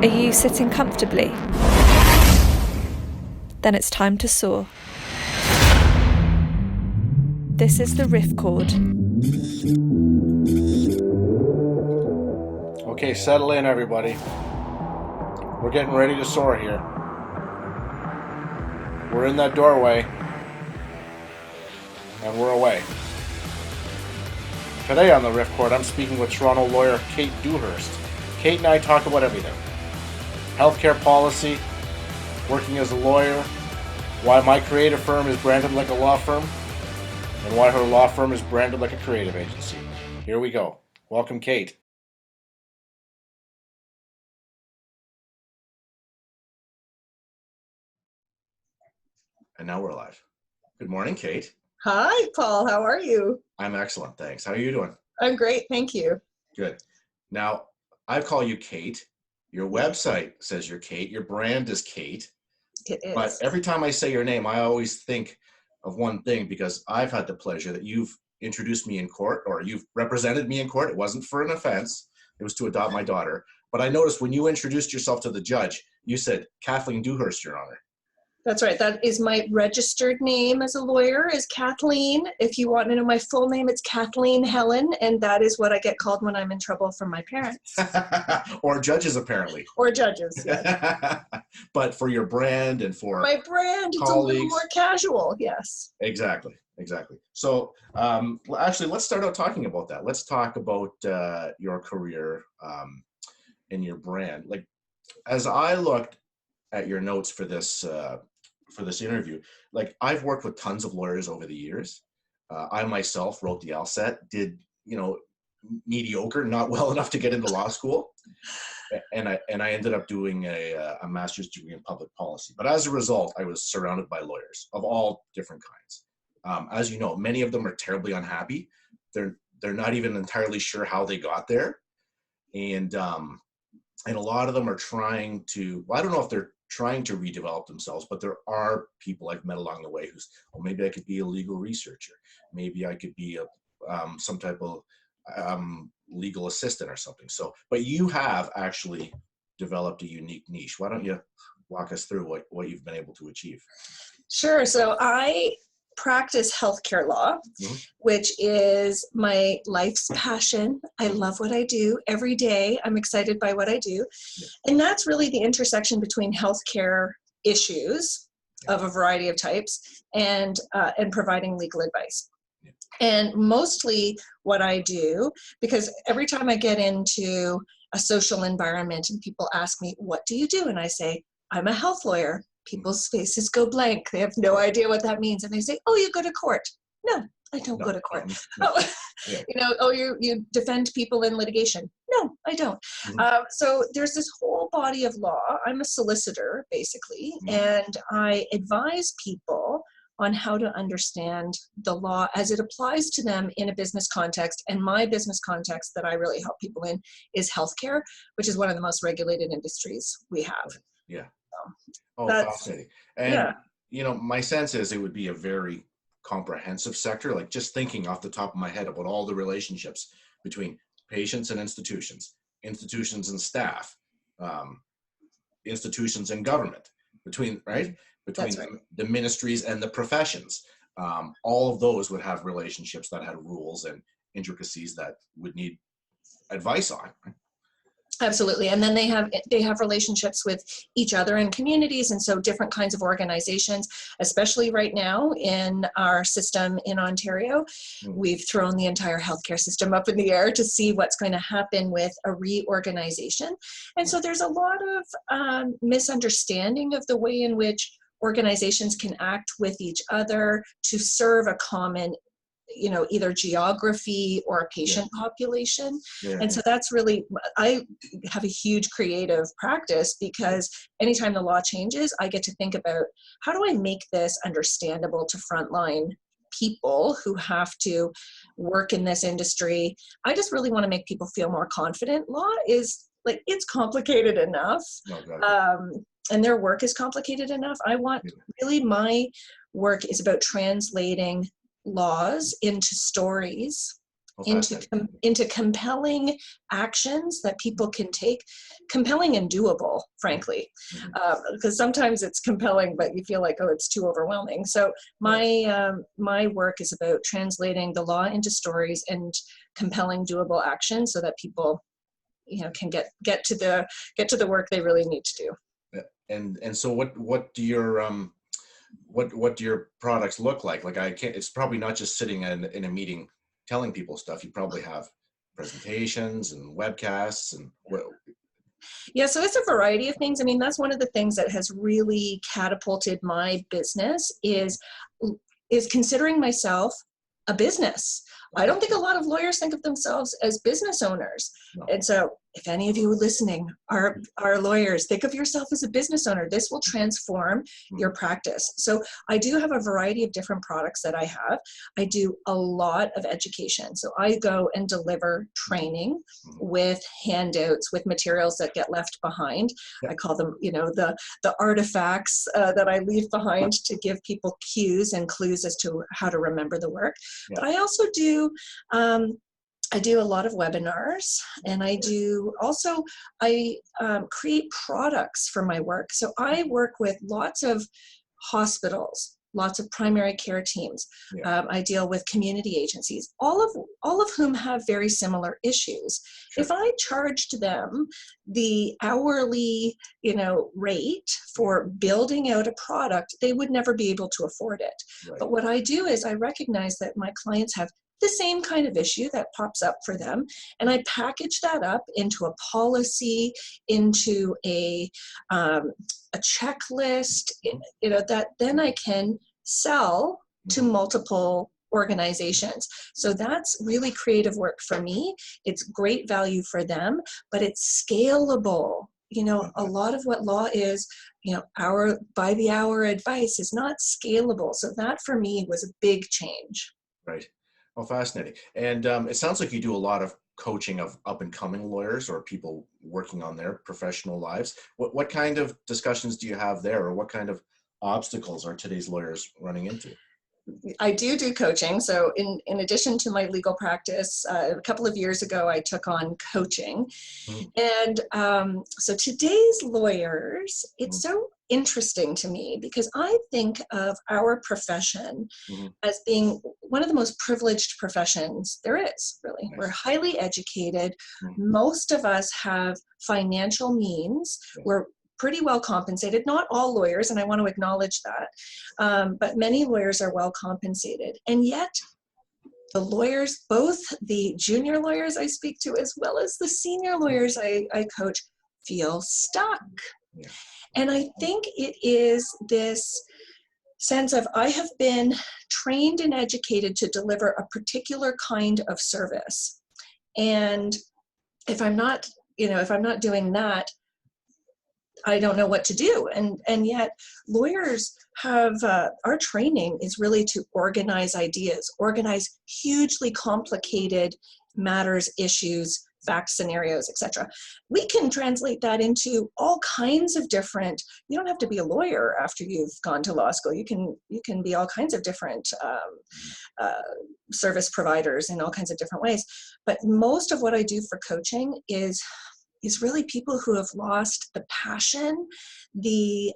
Are you sitting comfortably? Then it's time to soar. This is the Riff Chord. Okay, settle in, everybody. We're getting ready to soar here. We're in that doorway, and we're away. Today on the Riff Chord, I'm speaking with Toronto lawyer Kate Dewhirst. Kate and I talk about everything. Healthcare policy, working as a lawyer, why my creative firm is branded like a law firm, and why her law firm is branded like a creative agency. Here we go. Welcome, Kate. And now we're live. Good morning, Kate. Hi, Paul. How are you? I'm excellent, thanks. How are you doing? I'm great, thank you. Good. Now, I call you Kate. Your website says you're Kate. Your brand is Kate. It is. But every time I say your name, I always think of one thing, because I've had the pleasure that you've introduced me in court, or you've represented me in court. It wasn't for an offense. It was to adopt my daughter. But I noticed when you introduced yourself to the judge, you said, Kathleen Dewhirst, Your Honor. That's right. That is my registered name as a lawyer, is Kathleen. If you want to know my full name, it's Kathleen Helen, and that is what I get called when I'm in trouble from my parents. Or judges, apparently. Or judges, yes. But for your brand and for my brand, it's colleagues, a little more casual, yes. Exactly. So actually, let's start out talking about that. Let's talk about your career and your brand. Like, as I looked at your notes for this interview, like, I've worked with tons of lawyers over the years. I myself wrote the LSAT, did, mediocre, not well enough to get into law school. And I ended up doing a master's degree in public policy. But as a result, I was surrounded by lawyers of all different kinds. As you know, many of them are terribly unhappy. They're not even entirely sure how they got there. And a lot of them are trying to, well, I don't know if they're trying to redevelop themselves, but there are people I've met along the way who's, well, maybe I could be a legal researcher. Maybe I could be some type of legal assistant or something. So, but you have actually developed a unique niche. Why don't you walk us through what you've been able to achieve? Sure. So I practice healthcare law, which is my life's passion. I love what I do every day. I'm excited by what I do. Yeah. And that's really the intersection between healthcare issues of a variety of types and providing legal advice. Yeah. And mostly what I do, because every time I get into a social environment and people ask me, what do you do? And I say, I'm a health lawyer. People's faces go blank. They have no idea what that means. And they say, oh, you go to court. No, I don't go to court. No. Oh, you defend people in litigation. No, I don't. So there's this whole body of law. I'm a solicitor, basically, and I advise people on how to understand the law as it applies to them in a business context. And my business context that I really help people in is healthcare, which is one of the most regulated industries we have. Yeah. Oh, fascinating. And, my sense is it would be a very comprehensive sector, like just thinking off the top of my head about all the relationships between patients and institutions and staff, institutions and government, between the ministries and the professions. All of those would have relationships that had rules and intricacies that would need advice on. Right? Absolutely. And then they have relationships with each other in communities, and so different kinds of organizations, especially right now in our system in Ontario. We've thrown the entire healthcare system up in the air to see what's going to happen with a reorganization. And so there's a lot of misunderstanding of the way in which organizations can act with each other to serve a common either geography or a patient population. Yeah. And so that's really, I have a huge creative practice, because anytime the law changes, I get to think about, how do I make this understandable to frontline people who have to work in this industry? I just really want to make people feel more confident. Law is it's complicated enough. And their work is complicated enough. Really, my work is about translating laws into stories Oh, into fascinating. into compelling actions that people can take, compelling and doable, frankly, Mhm. because sometimes it's compelling but you feel like, oh, it's too overwhelming. So my work is about translating the law into stories and compelling doable action so that people, can get to the work they really need to do. And so what do your what do your products look like? Like, I can't, it's probably not just sitting in a meeting telling people stuff. You probably have presentations and webcasts and what. Yeah, so it's a variety of things. I mean, that's one of the things that has really catapulted my business is considering myself a business. I don't think a lot of lawyers think of themselves as business owners. No. And so if any of you listening are lawyers, think of yourself as a business owner. This will transform your practice. So I do have a variety of different products that I have. I do a lot of education. So I go and deliver training with handouts, with materials that get left behind. I call them, the artifacts that I leave behind to give people cues and clues as to how to remember the work. Yeah. But I also do I do a lot of webinars, and I create products for my work. So I work with lots of hospitals, lots of primary care teams. Yeah. I deal with community agencies, all of whom have very similar issues. Sure. If I charged them the hourly, rate for building out a product, they would never be able to afford it. Right. But what I do is I recognize that my clients have the same kind of issue that pops up for them, and I package that up into a policy, into a checklist, that then I can sell to multiple organizations. So that's really creative work for me. It's great value for them, but it's scalable. A lot of what law is, hour by the hour advice is not scalable. So that for me was a big change. Right. Oh, fascinating. And it sounds like you do a lot of coaching of up and coming lawyers or people working on their professional lives. What kind of discussions do you have there, or what kind of obstacles are today's lawyers running into? I do coaching. So in addition to my legal practice, a couple of years ago, I took on coaching. And so today's lawyers, it's so interesting to me because I think of our profession as being one of the most privileged professions there is, really. Nice. We're highly educated. Most of us have financial means. We're pretty well compensated. Not all lawyers, and I want to acknowledge that, but many lawyers are well compensated. And yet the lawyers, both the junior lawyers I speak to as well as the senior lawyers I coach, feel stuck. Yeah. And I think it is this sense of, I have been trained and educated to deliver a particular kind of service. And if I'm not doing that, I don't know what to do. And yet lawyers have, our training is really to organize ideas, organize hugely complicated matters, issues, fact scenarios, etc. We can translate that into all kinds of different, you don't have to be a lawyer after you've gone to law school. You can be all kinds of different service providers in all kinds of different ways. But most of what I do for coaching is really people who have lost the passion, the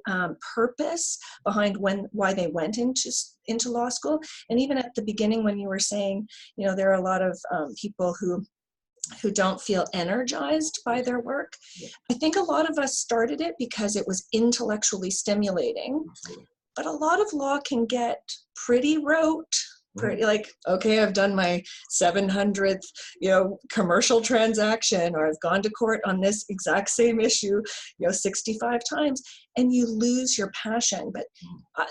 purpose behind why they went into law school. And even at the beginning, when you were saying, there are a lot of people who don't feel energized by their work. I think a lot of us started it because it was intellectually stimulating. Absolutely. But a lot of law can get pretty rote. Pretty like, okay, I've done my 700th, commercial transaction, or I've gone to court on this exact same issue, 65 times, and you lose your passion. But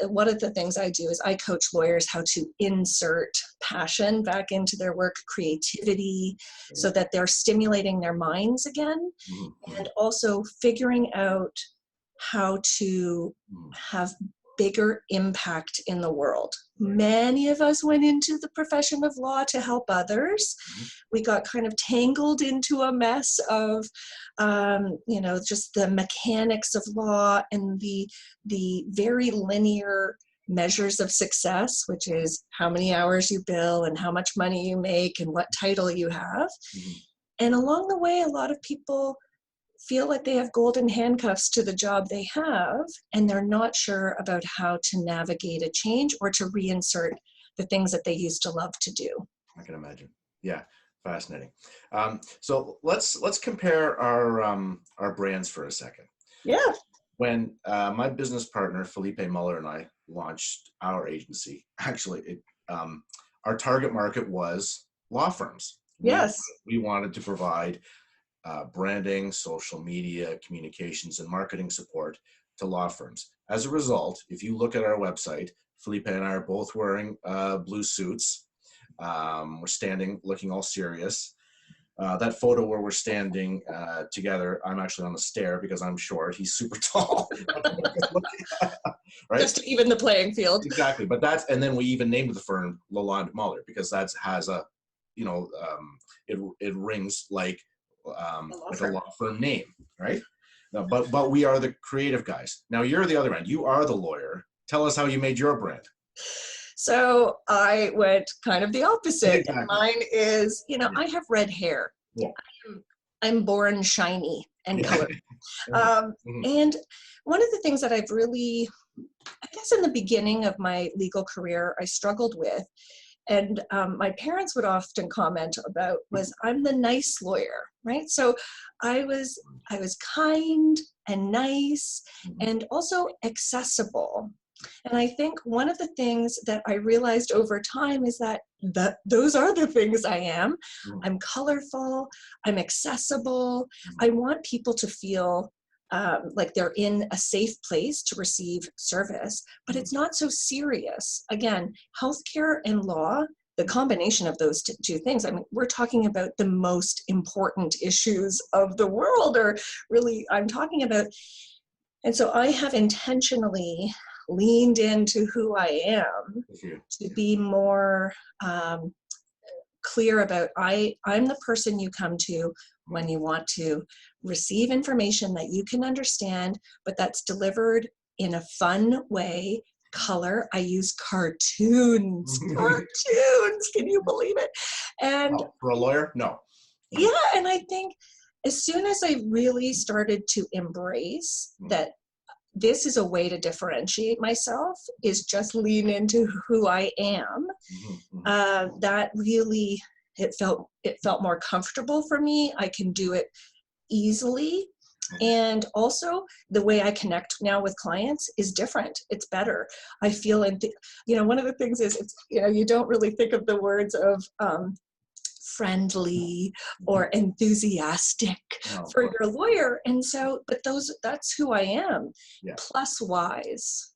one of the things I do is I coach lawyers how to insert passion back into their work, creativity, so that they're stimulating their minds again, and also figuring out how to have bigger impact in the world. Many of us went into the profession of law to help others. We got kind of tangled into a mess of, just the mechanics of law and the very linear measures of success, which is how many hours you bill and how much money you make and what title you have. And along the way, a lot of people feel like they have golden handcuffs to the job they have, and they're not sure about how to navigate a change or to reinsert the things that they used to love to do. I can imagine. Yeah, fascinating. So let's compare our brands for a second. Yeah. When my business partner Felipe Muller and I launched our agency, actually, our target market was law firms. Yes. We wanted to provide branding, social media, communications, and marketing support to law firms. As a result, if you look at our website, Felipe and I are both wearing blue suits. We're standing, looking all serious. That photo where we're standing together, I'm actually on the stair because I'm short. He's super tall. Right? Just to even the playing field. Exactly. But and then we even named the firm Lalonde Muller because that has a, it rings like a law firm name, right? No, but we are the creative guys. Now you're the other end. You are the lawyer. Tell us how you made your brand. So I went kind of the opposite. Exactly. Mine is, I have red hair. Yeah. I'm born shiny and colorful. Mm-hmm. And one of the things that I've really, I guess in the beginning of my legal career, I struggled with, and my parents would often comment about, was I'm the nice lawyer, right? So I was kind and nice and also accessible. And I think one of the things that I realized over time is that those are the things I am. I'm colorful, I'm accessible. I want people to feel like they're in a safe place to receive service, but it's not so serious. Again, healthcare and law, the combination of those two things, I mean, we're talking about the most important issues of the world, or really I'm talking about. And so I have intentionally leaned into who I am to be more clear about I'm the person you come to when you want to receive information that you can understand, but that's delivered in a fun way. Color, I use cartoons. Cartoons, can you believe it? And for a lawyer, no. Yeah, and I think as soon as I really started to embrace that this is a way to differentiate myself, is just lean into who I am, that really, it felt more comfortable for me. I can do it easily. And also the way I connect now with clients is different. It's better. I feel, one of the things is, it's, you don't really think of the words of friendly or enthusiastic for your lawyer. And so, but that's who I am. Plus wise,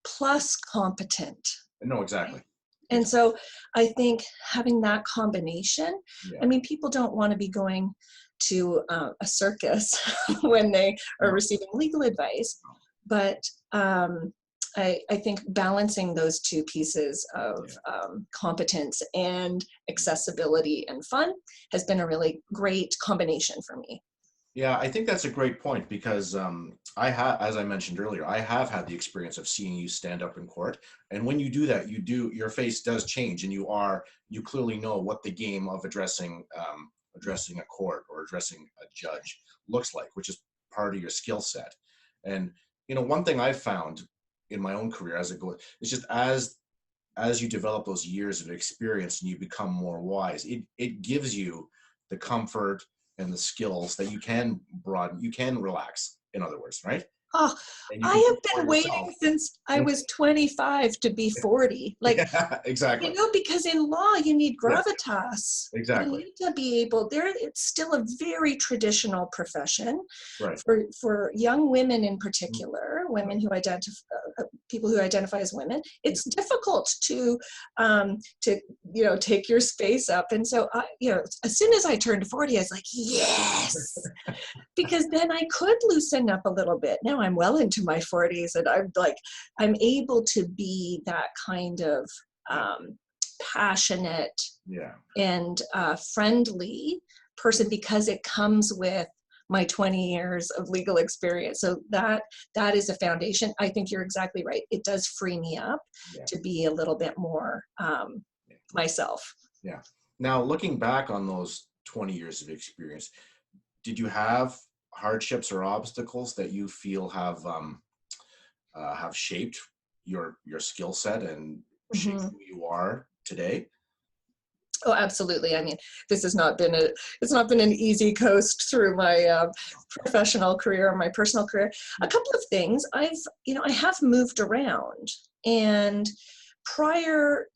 plus competent. No, exactly. And so I think having that combination, I mean, people don't want to be going to a circus when they are receiving legal advice, but I think balancing those two pieces of competence and accessibility and fun has been a really great combination for me. Yeah, I think that's a great point because as I mentioned earlier, I have had the experience of seeing you stand up in court, and when you do that, your face does change, and you clearly know what the game of addressing a court or addressing a judge looks like, which is part of your skill set. And one thing I've found in my own career as it goes, it's just as you develop those years of experience and you become more wise, it gives you the comfort and the skills that you can broaden, you can relax, in other words, right? Oh, I have been waiting since I was 25 to be 40. Like, yeah, exactly. Because in law, you need gravitas. Exactly. You need to be able, it's still a very traditional profession. Right. For young women in particular, women who people who identify as women, it's difficult to take your space up. And so, as soon as I turned 40, I was like, yes, because then I could loosen up a little bit. Now I'm well into my 40s, and I'm able to be that kind of passionate and friendly person, because it comes with my 20 years of legal experience. So that is a foundation. I think you're exactly right. It does free me up to be a little bit more myself. Yeah. Now, looking back on those 20 years of experience, did you have hardships or obstacles that you feel have shaped your skill set and shaped who you are today? Oh, absolutely. I mean, this has not been it's not been an easy coast through my professional career or my personal career. A couple of things. I have moved around, and prior,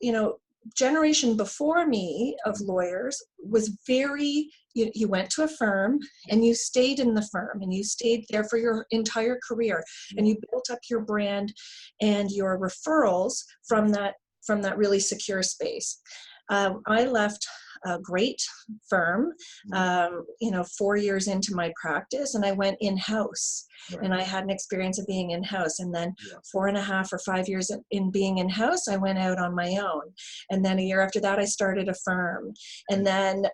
generation before me of lawyers was very, you went to a firm and you stayed in the firm and you stayed there for your entire career, and you built up your brand and your referrals from that really secure space. I left a great firm, 4 years into my practice, and I went in-house. Right. And I had an experience of being in-house. And then 4.5 or 5 years in being in-house, I went out on my own. And then a year after that, I started a firm. And then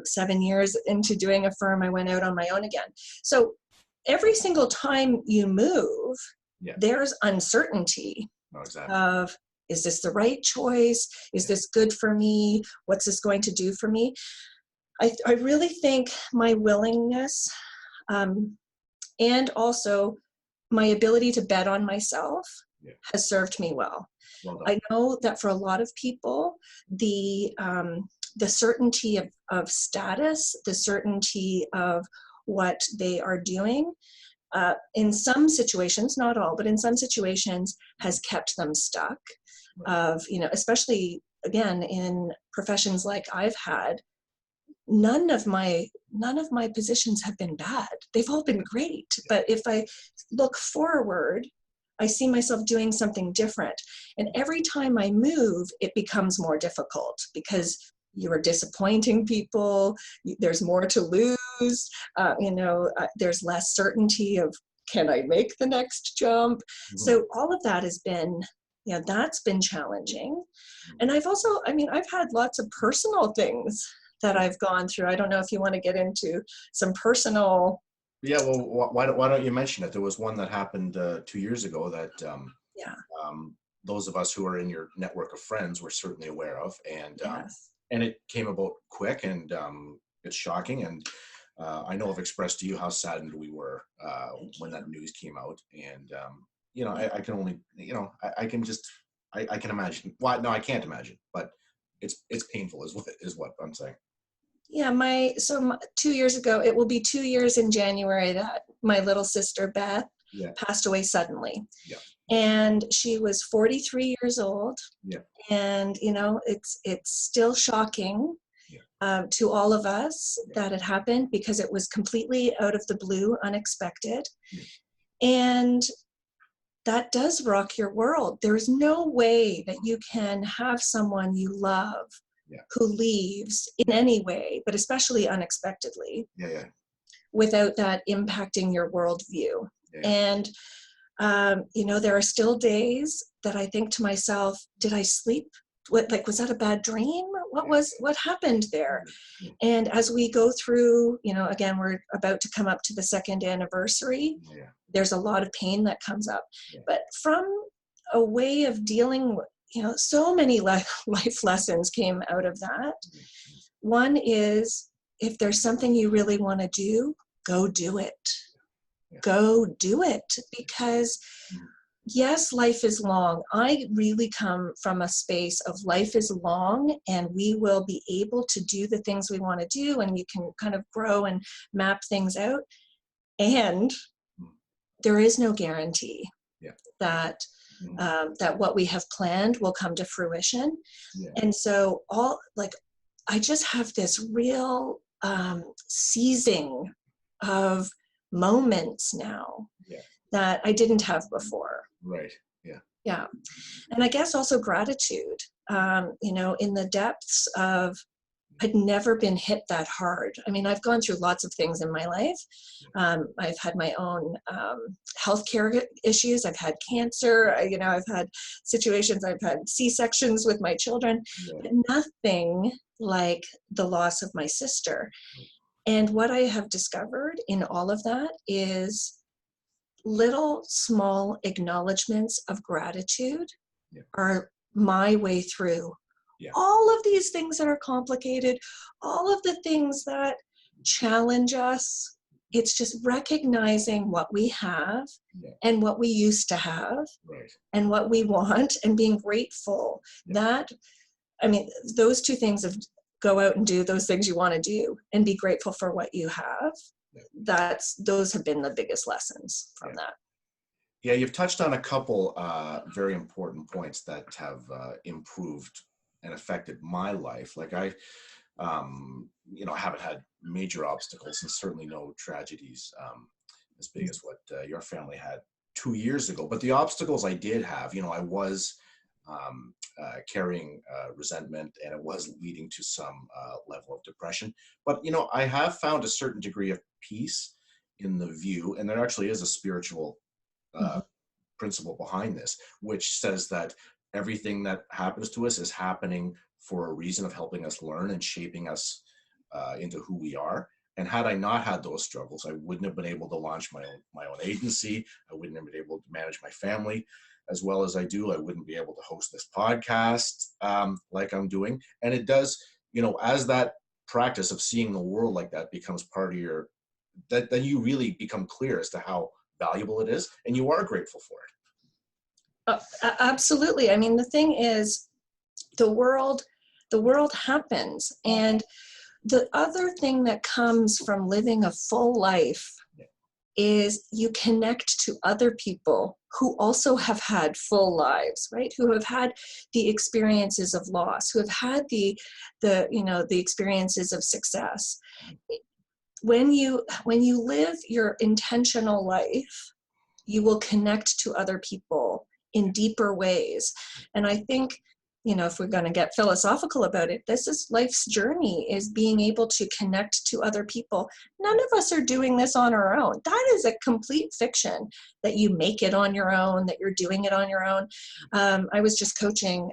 7 years into doing a firm, I went out on my own again. So every single time you move, there's uncertainty of, is this the right choice? Is this good for me? What's this going to do for me? I really think my willingness and also my ability to bet on myself has served me well. I know that for a lot of people, the certainty of status, the certainty of what they are doing, in some situations, not all, but in some situations has kept them stuck. Especially again in professions like I've had, none of my positions have been bad. They've all been great. But if I look forward, I see myself doing something different. And every time I move, it becomes more difficult because you are disappointing people. There's more to lose. There's less certainty of, can I make the next jump? So all of that has been, that's been challenging. And I've had lots of personal things that I've gone through. I don't know if you want to get into some personal. Yeah, well, why don't you mention it? There was one that happened 2 years ago that those of us who are in your network of friends were certainly aware of, and it came about quick, and it's shocking. And I know I've expressed to you how saddened we were when that news came out, and I can only, I can imagine. Well, no, I can't imagine, but it's painful is what I'm saying. Yeah, 2 years ago, it will be 2 years in January that my little sister Beth passed away suddenly. Yeah. And she was 43 years old. Yeah. And it's still shocking to all of us that it happened, because it was completely out of the blue, unexpected. Yeah. And that does rock your world. There's no way that you can have someone you love who leaves in any way, but especially unexpectedly, without that impacting your worldview. Yeah. And, there are still days that I think to myself, did I sleep? Was that a bad dream? What happened there? And as we go through, again, we're about to come up to the second anniversary. Yeah. There's a lot of pain that comes up. Yeah. But from a way of dealing with, so many life lessons came out of that. One is, if there's something you really want to do, go do it. Yeah. Go do it, because yes, life is long. I really come from a space of life is long, and we will be able to do the things we want to do, and you can kind of grow and map things out. And there is no guarantee that what we have planned will come to fruition. Yeah. And so I just have this real seizing of moments now that I didn't have before. Right. Yeah. Yeah. And I guess also gratitude, in the depths of, I'd never been hit that hard. I mean, I've gone through lots of things in my life. I've had my own healthcare issues. I've had cancer. I've had situations. I've had C-sections with my children, but nothing like the loss of my sister. And what I have discovered in all of that is little small acknowledgments of gratitude are my way through all of these things that are complicated, all of the things that challenge us. It's just recognizing what we have and what we used to have and what we want and being grateful. That, I mean, those two things of go out and do those things you want to do and be grateful for what you have. Those have been the biggest lessons from that. Yeah, you've touched on a couple very important points that have improved and affected my life. Like I haven't had major obstacles and certainly no tragedies as big as what your family had 2 years ago. But the obstacles I did have, I was carrying resentment, and it was leading to some level of depression. But, I have found a certain degree of peace in the view, and there actually is a spiritual principle behind this, which says that everything that happens to us is happening for a reason of helping us learn and shaping us into who we are. And had I not had those struggles, I wouldn't have been able to launch my own agency. I wouldn't have been able to manage my family as well as I do. I wouldn't be able to host this podcast like I'm doing. And it does, as that practice of seeing the world like that becomes part of your, then you really become clear as to how valuable it is, and you are grateful for it. Absolutely. I mean, the thing is, the world happens, and the other thing that comes from living a full life is you connect to other people who also have had full lives, right? Who have had the experiences of loss, who have had the experiences of success. When you live your intentional life, you will connect to other people in deeper ways. And I think, if we're going to get philosophical about it, this is life's journey, is being able to connect to other people. None of us are doing this on our own. That is a complete fiction, that you make it on your own, that you're doing it on your own. I was just doing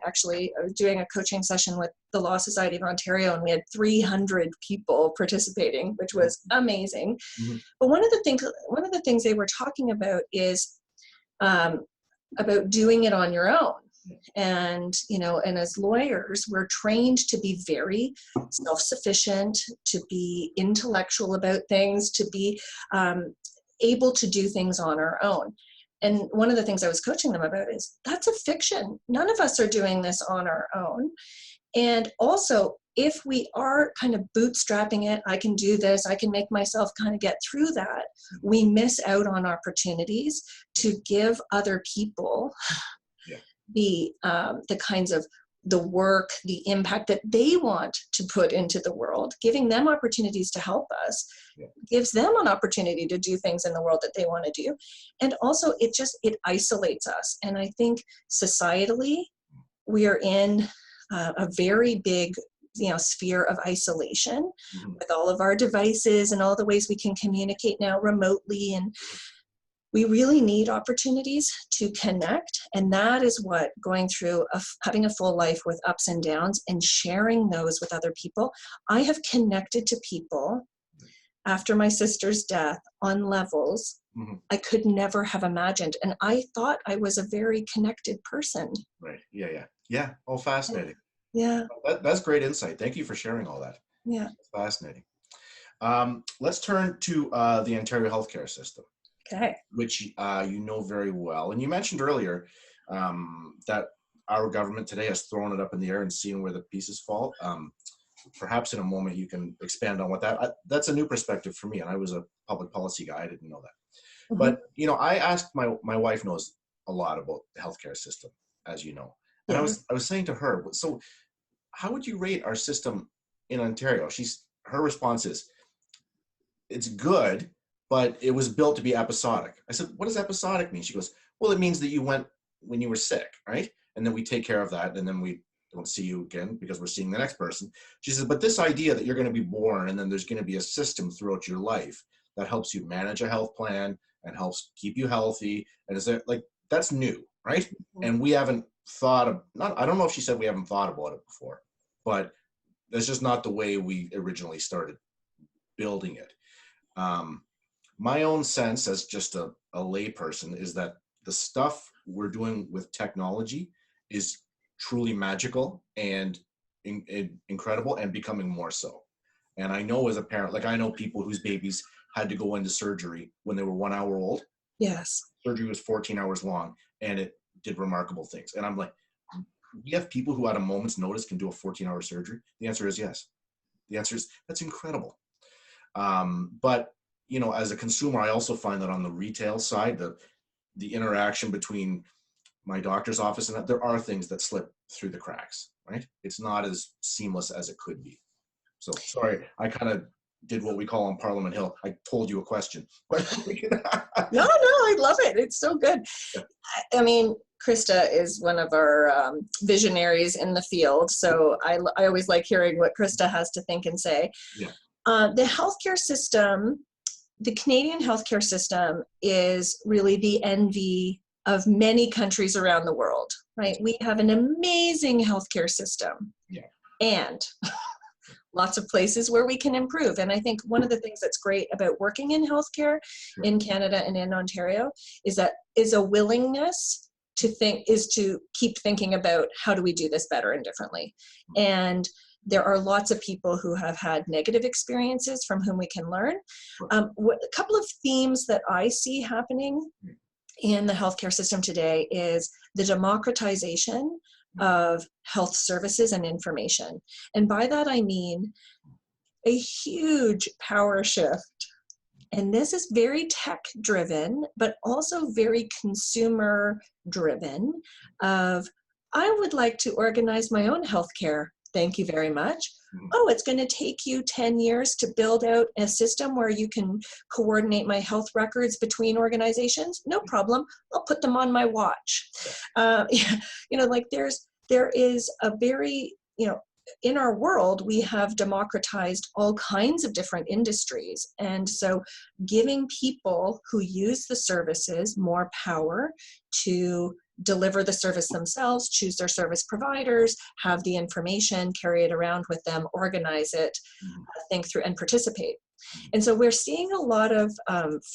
a coaching session with the Law Society of Ontario, and we had 300 people participating, which was amazing. Mm-hmm. But one of the things they were talking about is about doing it on your own. And, and as lawyers, we're trained to be very self-sufficient, to be intellectual about things, to be able to do things on our own. And one of the things I was coaching them about is that's a fiction. None of us are doing this on our own. And also, if we are kind of bootstrapping it, I can do this, I can make myself kind of get through that, we miss out on opportunities to give other people the kinds of the work, the impact that they want to put into the world. Giving them opportunities to help us gives them an opportunity to do things in the world that they want to do. And also it isolates us. And I think societally we are in a very big sphere of isolation with all of our devices and all the ways we can communicate now remotely, and we really need opportunities to connect. And that is what going through having a full life with ups and downs and sharing those with other people. I have connected to people after my sister's death on levels I could never have imagined. And I thought I was a very connected person. Right. Yeah. Oh, fascinating. Yeah. That's great insight. Thank you for sharing all that. Yeah. That's fascinating. Let's turn to the Ontario healthcare system. Okay. Which you know very well. And you mentioned earlier that our government today has thrown it up in the air and seen where the pieces fall. Perhaps in a moment you can expand on what that's a new perspective for me. And I was a public policy guy. I didn't know that. But, I asked my wife knows a lot about the healthcare system, as you know. And I was saying to her, so how would you rate our system in Ontario? Her response is, it's good, but it was built to be episodic. I said, what does episodic mean? She goes, well, it means that you went when you were sick, right? And then we take care of that, and then we don't see you again because we're seeing the next person. She says, but this idea that you're going to be born and then there's going to be a system throughout your life that helps you manage a health plan and helps keep you healthy, and that's new, right? And we haven't I don't know if she said we haven't thought about it before, but that's just not the way we originally started building it. My own sense as just a layperson is that the stuff we're doing with technology is truly magical and incredible, and becoming more so. And I know as a parent, like I know people whose babies had to go into surgery when they were 1 hour old. Yes. Surgery was 14 hours long, and it did remarkable things. And I'm like, we have people who at a moment's notice can do a 14-hour surgery. The answer is yes. The answer is, that's incredible. But, you know, as a consumer, I also find that on the retail side, the interaction between my doctor's office and that, there are things that slip through the cracks, right? It's not as seamless as it could be. So sorry, I kind of did what we call on Parliament Hill. I told you a question. No, I love it. It's so good. Yeah. I mean, Krista is one of our visionaries in the field. So I always like hearing what Krista has to think and say. Yeah. The healthcare system, the Canadian healthcare system is really the envy of many countries around the world, right? We have an amazing healthcare system. Yeah. And lots of places where we can improve. And I think one of the things that's great about working in healthcare in Canada and in Ontario is a willingness to keep thinking about how do we do this better and differently. And there are lots of people who have had negative experiences from whom we can learn. A couple of themes that I see happening in the healthcare system today is the democratization of health services and information. And by that I mean a huge power shift. And this is very tech driven, but also very consumer driven of, I would like to organize my own healthcare. Thank you very much. Oh, it's going to take you 10 years to build out a system where you can coordinate my health records between organizations? No problem. I'll put them on my watch. You know, like there is a very, you know, in our world, we have democratized all kinds of different industries. And so giving people who use the services more power to deliver the service themselves, choose their service providers, have the information, carry it around with them, organize it, think through and participate. And so we're seeing a lot of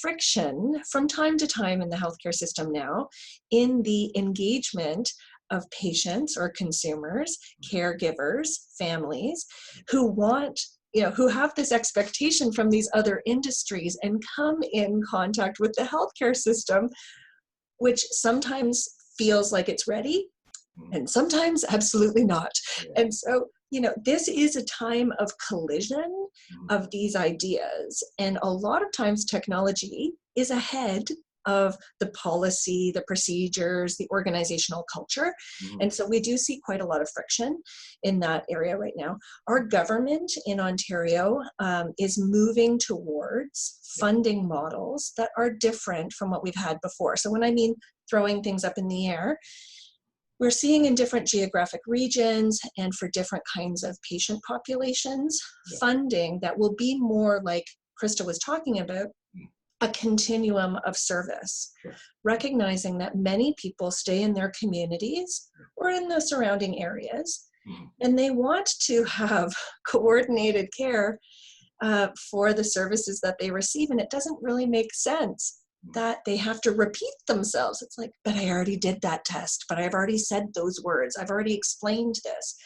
friction from time to time in the healthcare system now in the engagement of patients or consumers, caregivers, families who want, you know, who have this expectation from these other industries and come in contact with the healthcare system, which sometimes feels like it's ready and sometimes absolutely not. And so, you know, this is a time of collision of these ideas. And a lot of times technology is ahead of the policy, the procedures, the organizational culture. And so we do see quite a lot of friction in that area right now. Our government in Ontario is moving towards funding models that are different from what we've had before. So when I mean throwing things up in the air, we're seeing in different geographic regions and for different kinds of patient populations, funding that will be more like Krista was talking about, a continuum of service, recognizing that many people stay in their communities or in the surrounding areas, and they want to have coordinated care for the services that they receive. And it doesn't really make sense that they have to repeat themselves. It's like, but I already did that test, but I've already said those words. I've already explained this.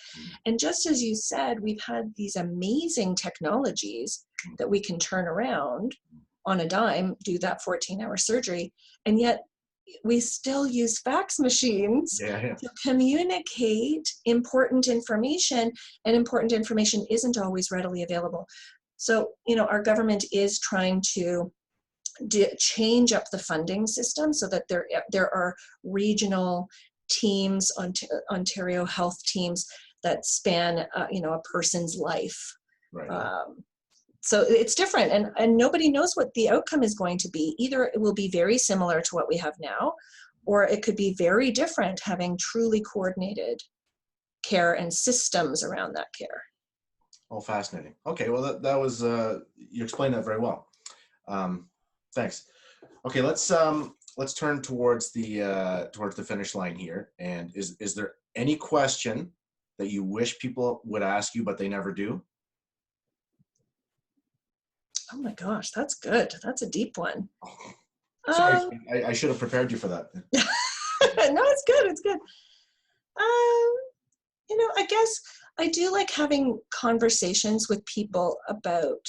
And just as you said, we've had these amazing technologies that we can turn around on a dime, do that 14-hour surgery, and yet we still use fax machines to communicate important information, and important information isn't always readily available. So, you know, our government is trying to change up the funding system so that there are regional teams, Ontario health teams that span, you know, a person's life. So it's different, and nobody knows what the outcome is going to be. Either it will be very similar to what we have now, or it could be very different, having truly coordinated care and systems around that care. Oh, fascinating. Okay, well, that was, you explained that very well. Thanks. Okay, let's turn towards the finish line here. And is there any question that you wish people would ask you but they never do? Oh my gosh, that's good. That's a deep one. Sorry, I should have prepared you for that. No, it's good. It's good. I guess I do like having conversations with people about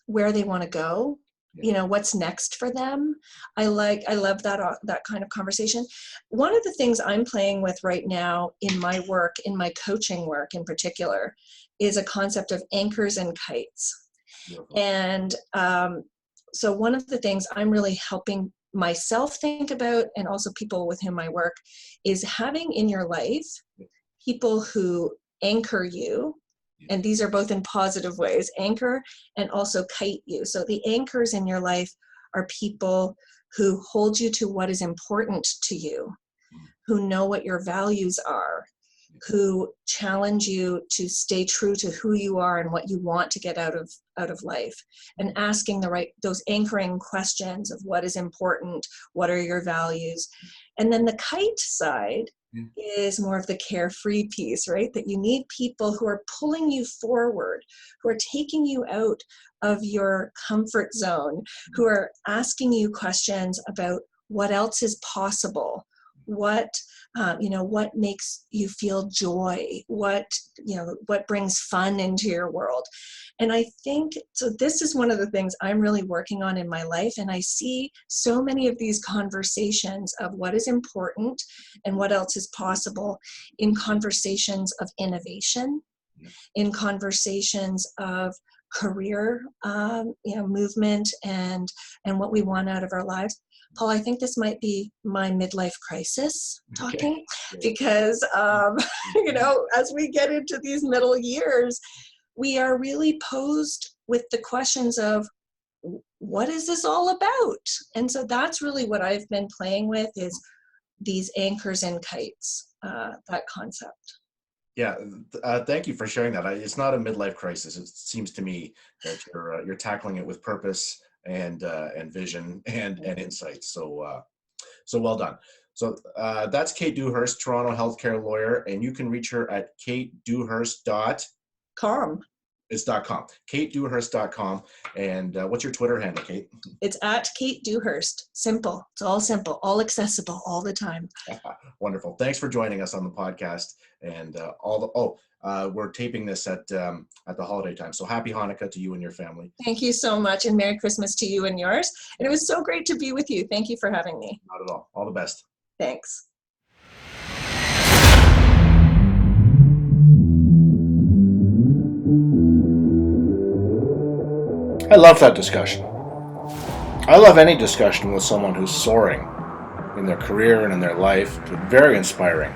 where they want to go, what's next for them. I love that kind of conversation. One of the things I'm playing with right now in my work, in my coaching work in particular, is a concept of anchors and kites. Beautiful. And so one of the things I'm really helping myself think about, and also people with whom I work, is having in your life people who anchor you. And these are both in positive ways, anchor and also kite you. So the anchors in your life are people who hold you to what is important to you, who know what your values are, who challenge you to stay true to who you are and what you want to get out of life, and asking those anchoring questions of what is important, what are your values. And then the kite side is more of the carefree piece, right? That you need people who are pulling you forward, who are taking you out of your comfort zone, who are asking you questions about what else is possible, what makes you feel joy, what brings fun into your world. And I think, so this is one of the things I'm really working on in my life. And I see so many of these conversations of what is important and what else is possible in conversations of innovation, in conversations of career, movement and what we want out of our lives. Paul, I think this might be my midlife crisis talking, because, as we get into these middle years, we are really posed with the questions of, what is this all about? And so that's really what I've been playing with, is these anchors and kites, that concept. Yeah, thank you for sharing that. It's not a midlife crisis. It seems to me that you're tackling it with purpose and vision and insight. So well done. So that's Kate Dewhirst, Toronto healthcare lawyer, and you can reach her at katedewhirst.com. It's .com. katedewhirst.com. And what's your Twitter handle, Kate? It's at Kate Dewhirst. Simple. It's all simple, all accessible, all the time. Wonderful. Thanks for joining us on the podcast. And we're taping this at the holiday time. So happy Hanukkah to you and your family. Thank you so much, and Merry Christmas to you and yours. And it was so great to be with you. Thank you for having me. Not at all. All the best. Thanks. I love that discussion. I love any discussion with someone who's soaring in their career and in their life. It's very inspiring.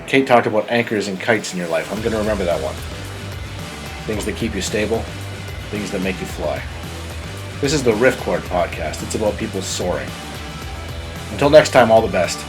Kate talked about anchors and kites in your life. I'm going to remember that one. Things that keep you stable, things that make you fly. This is the Riff Chord podcast. It's about people soaring. Until next time, all the best.